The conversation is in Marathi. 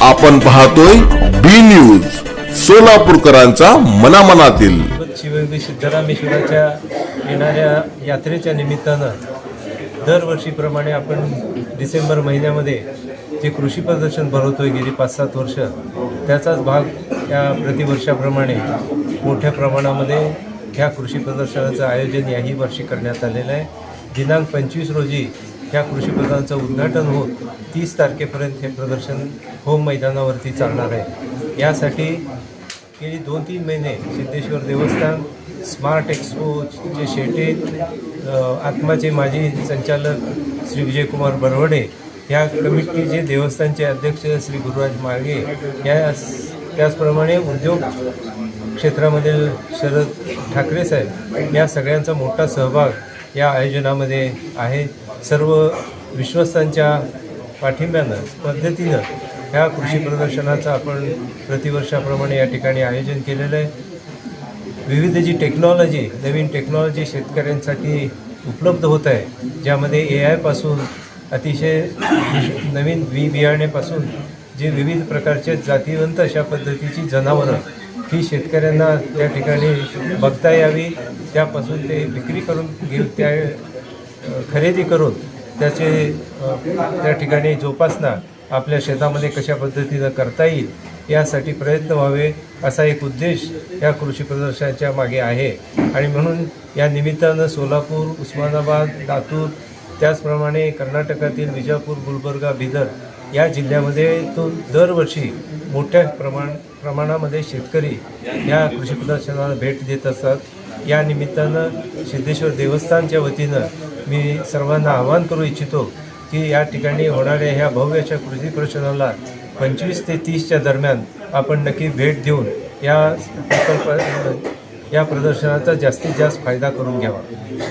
आपण पाहतोय बी न्यूज, सोलापूरकरांचा मनामनातील. शिवयोगी सिद्धरामेश्वराच्या येणाऱ्या यात्रेच्या निमित्तानं दरवर्षीप्रमाणे आपण डिसेंबर महिन्यामध्ये जे कृषी प्रदर्शन भरवतोय गेली 5-7 वर्ष, त्याचाच भाग या प्रतिवर्षाप्रमाणे मोठ्या प्रमाणामध्ये ह्या कृषी प्रदर्शनाचं आयोजन याही वर्षी करण्यात आलेलं आहे. दिनांक 25 रोजी ह्या कृषी प्रदर्शनाचं उद्घाटन होत 30 तारखेपर्यंत हे प्रदर्शन होम मैदानावरती चालणार आहे. यासाठी गेली 2-3 महिने सिद्धेश्वर देवस्थान, स्मार्ट एक्सपोचे शेटे, आत्माचे माजी संचालक श्री विजयकुमार बरवडे, या कमिटीचे देवस्थानचे अध्यक्ष श्री गुरुराज माळगे, त्याचप्रमाणे उद्योग क्षेत्रामधील शरद ठाकरे साहेब, या सगळ्यांचा मोठा सहभाग या आयोजनामध्ये आहे. सर्व विश्वस्तांच्या पाठिंब्यानं पद्धतीनं ह्या कृषी प्रदर्शनाचं आपण प्रतिवर्षाप्रमाणे या ठिकाणी आयोजन केलेलं आहे. विविध जी टेक्नॉलॉजी, नवीन टेक्नॉलॉजी शेतकऱ्यांसाठी उपलब्ध होत आहे, ज्यामध्ये AI अतिशय नवीन बियाण्यापासून जे विविध प्रकारचे जातीवंत अशा पद्धतीची जनावरं ही शेतकऱ्यांना त्या ठिकाणी बघता यावी, त्यापासून ते विक्री करून त्या खरेदी करून त्या ठिकाणी जोपासना आपल्या शेतामध्ये कशा पद्धतीनं करता येईल यासाठी प्रयत्न व्हावे, असा एक उद्देश या कृषी प्रदर्शनाच्या मागे आहे. आणि म्हणून या निमित्तानं सोलापूर, उस्मानाबाद, लातूर, त्याचप्रमाणे कर्नाटकातील विजापूर, गुलबर्गा, बिदर या जिल्ह्यामध्ये तो दरवर्षी मोठ्या प्रमाणामध्ये शेतकरी या कृषी प्रदर्शनाला भेट देत असतात. या निमित्तानं सिद्धेश्वर देवस्थानच्या वतीनं मी सर्वांना आवाहन करू इच्छितो की या ठिकाणी होणाऱ्या ह्या भव्य कृषी प्रदर्शनाला 25 ते 30च्या दरम्यान आपण नक्की भेट देऊन या प्रदर्शनाचा जास्तीत जास्त फायदा करून घ्यावा.